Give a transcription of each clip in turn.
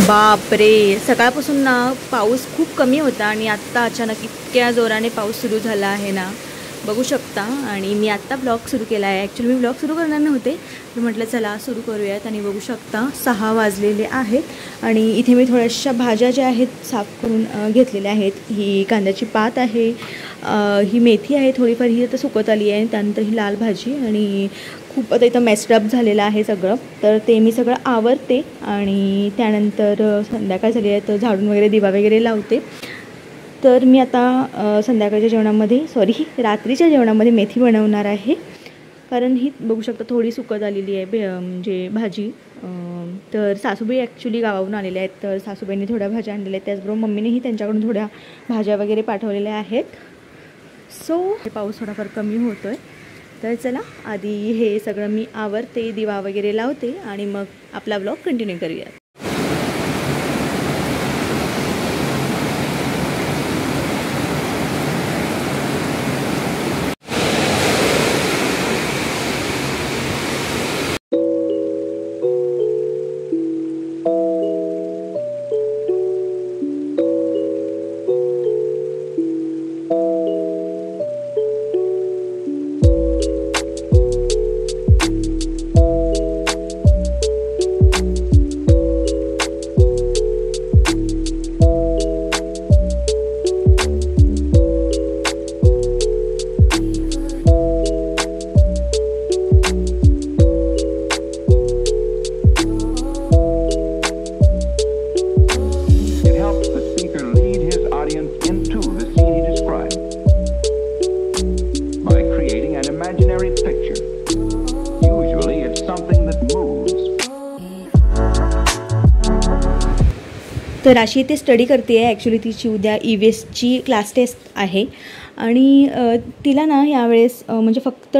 बापरे, सकाळपासून ना पाऊस खूप कमी होता आणि आत्ता अचानक इतक्या जोराने पाऊस सुरू झाला आहे ना, बघू शकता. आणि मी आत्ता ब्लॉग सुरू केला आहे. ॲक्च्युली मी ब्लॉग सुरू करणार नव्हते, तर म्हटलं चला सुरू करूयात. आणि बघू शकता 6 वाजलेले आहेत आणि इथे मी थोड्याशा भाज्या ज्या आहेत साफ करून घेतलेल्या आहेत. ही कांद्याची पात आहे, ही मेथी आहे थोडीफार, ही आता सुकत आली आहे. त्यानंतर ही लाल भाजी आणि खूप आता इथं मेस्डअप झालेलं आहे सगळं, तर ते मी सगळं आवरते आणि त्यानंतर संध्याकाळ झाली आहे तर झाडून वगैरे दिवा वगैरे लावते. तर मी आता संध्याकाळच्या जेवणामध्ये रात्रीच्या जेवणामध्ये मेथी बनवणार आहे, कारण ही बघू शकता थोडी सुकत आलेली आहे म्हणजे भाजी. तर सासूबाई ॲक्च्युली गावावरून आलेल्या आहेत, तर सासूबाईंनी थोड्या भाज्या आणलेल्या आहेत, त्याचबरोबर मम्मीनेही त्यांच्याकडून थोड्या भाज्या वगैरे पाठवलेल्या आहेत. सो पाऊस थोडाफार कमी होतो आहे, तर चला आधी हे सगळं मी आवरते, दिवा वगैरे लावते आणि मग आपला ब्लॉग कंटिन्यू करूया. तर अशी ती स्टडी करते आहे. ॲक्च्युली तिची उद्या EVSची क्लास टेस्ट आहे आणि तिला ना यावेळेस म्हणजे फक्त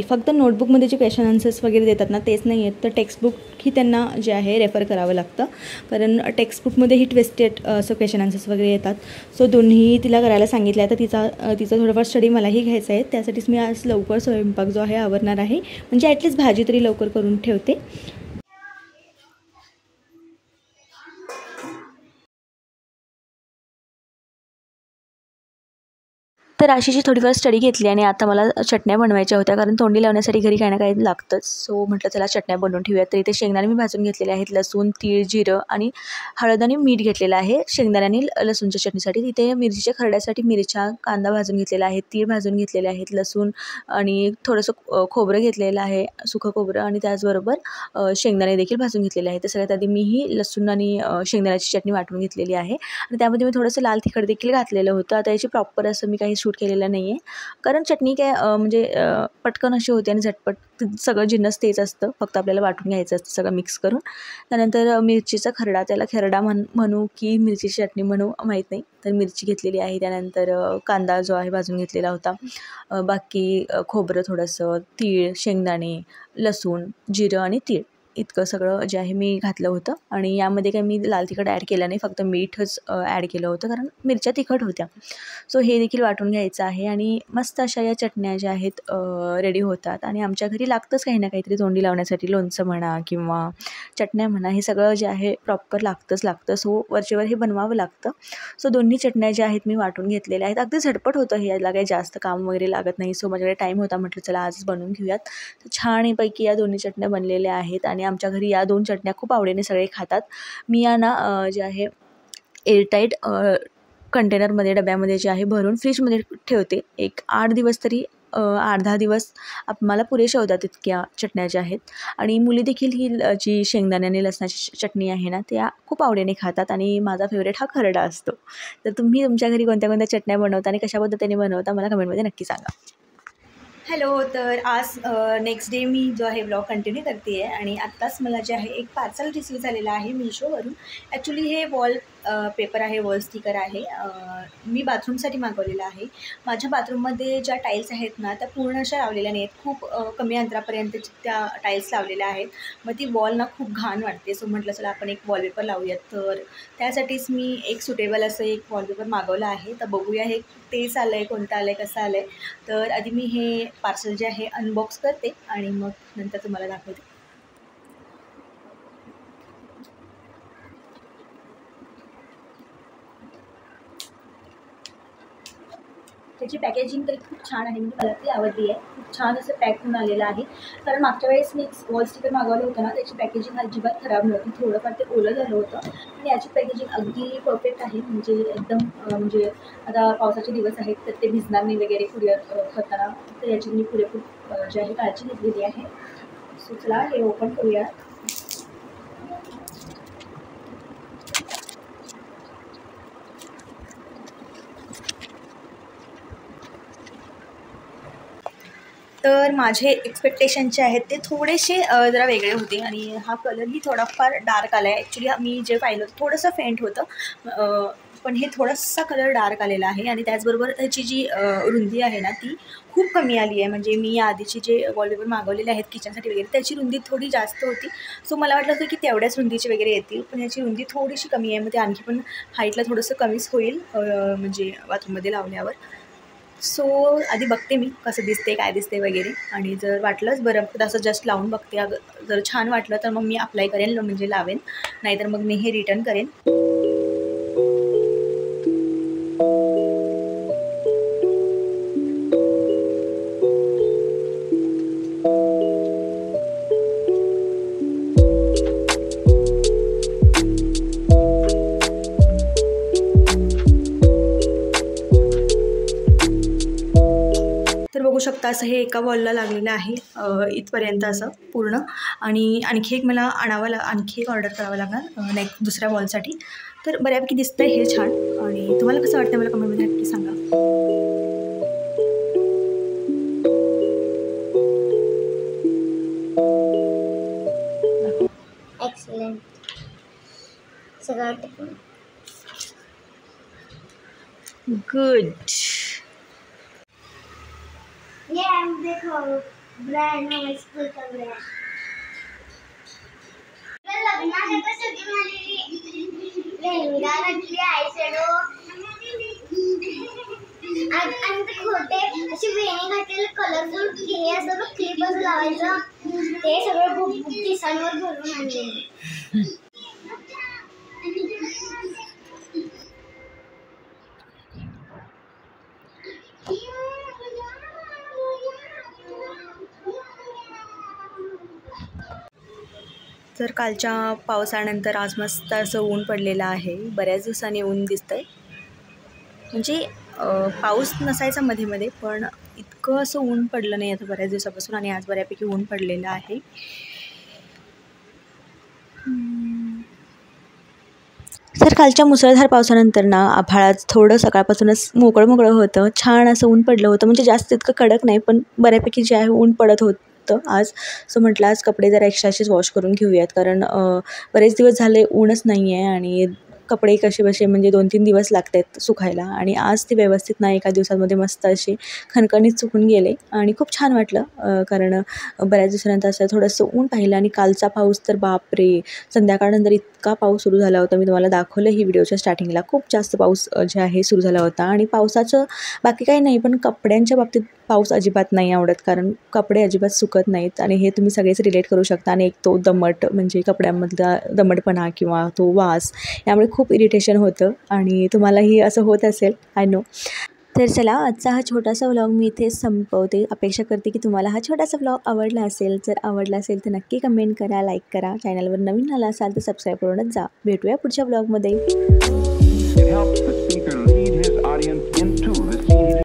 फक्त नोटबुकमध्ये जे क्वेश्चन आन्सर्स वगैरे देतात ना तेच नाही आहेत, तर टेक्स्टबुक ही त्यांना जे आहे रेफर करावं लागतं, कारण टेक्स्टबुकमध्ये ही ट्विस्टेड असं क्वेश्चन आन्सर्स वगैरे येतात. सो दोन्ही तिला करायला सांगितलं आहे. तर तिचा थोडंफार स्टडी मलाही घ्यायचा आहे, त्यासाठीच मी आज लवकर स्वयंपाक जो आहे आवरणार आहे, म्हणजे ॲटलिस्ट भाजी तरी लवकर करून ठेवते. तर आशीची थोडीफार स्टडी घेतली आणि आता मला चटण्या बनवायच्या होत्या, कारण तोंडी लावण्यासाठी घरी काही ना काही लागतंच. सो म्हटलं चला चटण्या बनवून ठेवूयात. तर इथे शेंगदाणे मी भाजून घेतलेले आहेत, लसूण, तीळ, जिरं आणि हळद आणि मीठ घेतलेलं आहे शेंगदाणे आणि लसूणच्या चटणीसाठी. तिथे मिरचीच्या खरड्यासाठी मिरच्या, कांदा भाजून घेतलेला आहे, तीळ भाजून घेतलेले आहेत, लसूण आणि थोडंसं खोबरं घेतलेलं आहे, सुकं खोबरं, आणि त्याचबरोबर शेंगदाणे देखील भाजून घेतलेले आहे. तर सगळ्यात आधी मीही लसूण आणि शेंगदाण्याची चटणी वाटून घेतलेली आहे आणि त्यामध्ये मी थोडंसं लाल तिखट देखील घातलेलं होतं. आता याची प्रॉपर असं मी काही शूट केलेलं नाही आहे, कारण चटणी काय म्हणजे पटकन अशी होते आणि झटपट सगळं जिन्नस तेच असतं, फक्त आपल्याला वाटून घ्यायचं असतं सगळं मिक्स करून. त्यानंतर मिरचीचा खरडा, त्याला खरडा म्हणू की मिरचीची चटणी म्हणू माहीत नाही, तर मिरची घेतलेली आहे. त्यानंतर कांदा जो आहे भाजून घेतलेला होता, बाकी खोबरं थोडंसं, तीळ, शेंगदाणे, लसूण, जिरं आणि तीळ इतकं सगळं जे आहे मी घातलं होतं. आणि यामध्ये काही मी लाल तिखट ॲड केलं नाही, फक्त मीठच ॲड केलं होतं, कारण मिरच्या तिखट होत्या. सो हे देखील वाटून घ्यायचं आहे आणि मस्त अशा या चटण्या ज्या आहेत रेडी होतात. आणि आमच्या घरी लागतंच काही ना काहीतरी तोंडी लावण्यासाठी, लोणचं म्हणा किंवा चटण्या म्हणा, हे सगळं जे आहे प्रॉपर लागतं. सो वरचेवर हे बनवावं लागतं. सो दोन्ही चटण्या ज्या आहेत मी वाटून घेतलेल्या आहेत. अगदी झटपट होतं हे, याला काही जास्त काम वगैरे लागत नाही. सो माझ्याकडे टाईम होता, म्हटलं चला आजच बनवून घेऊयात. तर छानपैकी या दोन्ही चटण्या बनलेल्या आहेत आणि आमच्या घरी या 2 चटण्या खूप आवडीने सगळे खातात. मी या ना जे आहे एअरटाईट कंटेनरमध्ये, डब्यामध्ये जे आहे भरून फ्रीजमध्ये ठेवते. एक 8 दिवस तरी 8-10 दिवस मला पुरेशा होतात इतक्या चटण्या ज्या आहेत. आणि मुली देखील ही जी शेंगदाणे आणि लसणाची चटणी आहे ना, त्या खूप आवडीने खातात आणि माझा फेवरेट हा खरडा असतो. तर तुम्ही तुमच्या घरी कोणत्या कोणत्या चटण्या बनवता आणि कशा पद्धतीने बनवता मला कमेंटमध्ये नक्की सांगा. हॅलो, तर आज नेक्स्ट डे मी जो आहे ब्लॉग कंटिन्यू करते आहे आणि आत्ताच मला जे आहे एक पार्सल रिसीव झालेलं आहे मिशोवरून. ॲक्च्युली हे वॉल पेपर आहे, वॉल स्टिकर आहे. मी बाथरूमसाठी मागवलेलं आहे. माझ्या बाथरूममध्ये ज्या टाईल्स आहेत ना, त्या पूर्ण अशा लावलेल्या नाही आहेत, खूप कमी अंतरापर्यंत त्या टाईल्स लावलेल्या आहेत. मग ती वॉल ना खूप घाण वाटते. सो म्हटलं चला आपण एक वॉलपेपर लावूयात. तर त्यासाठीच मी एक सुटेबल असं एक वॉलपेपर मागवलं आहे. तर बघूया हे तेच आलं आहे, कोणतं आलं आहे, कसं आलं आहे. तर आधी मी हे पार्सल जे आहे अनबॉक्स करते आणि मग नंतर तुम्हाला दाखवते. त्याची पॅकेजिंग तरी खूप छान आहे, म्हणजे मला ती आवडली आहे. खूप छान असं पॅक होऊन आलेलं आहे. कारण मागच्या वेळेस मी वॉल स्टिकर मागवलं होतं ना, त्याची पॅकेजिंग अजिबात खराब नव्हती. थोडंफार ते ओलं झालं होतं. आणि याची पॅकेजिंग अगदी परफेक्ट आहे, म्हणजे एकदम म्हणजे आता पावसाचे दिवस आहेत तर ते भिजणार नाही वगैरे कुरिअर करताना, तर याची मी पुरेपूर जी आहे काळजी घेतलेली आहे. सो चला हे ओपन करूया. तर माझे एक्सपेक्टेशन जे आहेत ते थोडेसे जरा वेगळे होते आणि हा कलरही थोडाफार डार्क आला आहे. ॲक्च्युली मी जे पाहिलं होतं थोडंसं फेंट होतं, पण हे थोडासा कलर डार्क आलेला आहे. आणि त्याचबरोबर त्याची जी रुंदी आहे ना ती खूप कमी आली आहे. म्हणजे मी आधीचे जे वॉलपेपर मागवलेले आहेत किचनसाठी वगैरे त्याची रुंदी थोडी जास्त होती. सो मला वाटलं होतं की तेवढ्याच रुंदीचे वगैरे येतील, पण याची रुंदी थोडीशी कमी आहे. मग ते आणखी पण हाईटला थोडंसं कमीच होईल म्हणजे बाथरूममध्ये लावल्यावर. सो आधी बघते मी कसं दिसते काय दिसते वगैरे, आणि जर वाटलंच बरं तर असं जस्ट लावून बघते. जर छान वाटलं तर मग मी अप्लाय करेन, म्हणजे लावेन. नाहीतर मग मी हे रिटर्न करेन. तर बघू शकता असं हे एका वॉलला लागलेलं आहे इथपर्यंत असं पूर्ण. आणि आणखी एक मला आणखी एक ऑर्डर करावं लागणार नेक्स्ट दुसऱ्या वॉलसाठी. तर बऱ्यापैकी दिसतंय हे छान. आणि तुम्हाला कसं वाटतं मला कमेंटमध्ये नक्की सांगा. एक्सलेंट सगळं गुड. ये देखो ब्रांड हमारे स्कूल का ब्रांड लग्नाला कसं घेऊन लेहंगा घातली आयशॅडो आणि ते खोटे अशी वेणी घातलेले कलरफुल हे असं क्लिप असं लावायचं ते सगळं केसांवर भरून आणलेलं. तर कालच्या पावसानंतर आज मस्त असं ऊन पडलेलं आहे. बऱ्याच दिवसांनी ऊन दिसतंय. म्हणजे पाऊस नसायचा मध्ये मध्ये, पण इतकं असं ऊन पडलं नाही आता बऱ्याच दिवसापासून. आणि आज बऱ्यापैकी ऊन पडलेलं आहे. तर कालच्या मुसळधार पावसानंतर ना आभाळात थोडं सकाळपासूनच मोकळं मोकळं होतं. छान असं ऊन पडलं होतं. म्हणजे जास्त इतकं कडक नाही, पण बऱ्यापैकी जे आहे ऊन पडत होतं आज. सो म्हटलं आज कपडे जरा एक्स्ट्राचेच वॉश करून घेऊयात, कारण बरेच दिवस झाले ऊनच नाही आहे. आणि कपडे कसे बसे म्हणजे 2-3 दिवस लागत आहेत सुकायला. आणि आज ते व्यवस्थित ना एका दिवसामध्ये मस्त असे खणखणीत सुकून गेले. आणि खूप छान वाटलं, कारण बऱ्याच दिवसानंतर असं थोडंसं ऊन पाहिलं. आणि कालचा पाऊस तर बापरे, संध्याकाळनंतर इतका पाऊस सुरू झाला होता. मी तुम्हाला दाखवलं ही व्हिडिओच्या स्टार्टिंगला. खूप जास्त पाऊस जे आहे सुरू झाला होता. आणि पावसाचं बाकी काही नाही, पण कपड्यांच्या बाबतीत पाऊस अजिबात नाही आवडत, कारण कपडे अजिबात सुकत नाहीत. आणि हे तुम्ही सगळेच रिलेट करू शकता. आणि एक तो दमट म्हणजे कपड्यांमधला दमटपणा किंवा तो वास, यामुळे खूप इरिटेशन होतं. आणि तुम्हालाही असं होत असेल, आय नो. तर चला आजचा हा छोटासा व्लॉग मी इथेच संपवते. अपेक्षा करते की तुम्हाला हा छोटासा व्लॉग आवडला असेल. जर आवडला असेल तर नक्की कमेंट करा, लाईक करा. चॅनलवर नवीन आला असाल तर सबस्क्राईब करूनच जा. भेटूया पुढच्या व्लॉगमध्ये.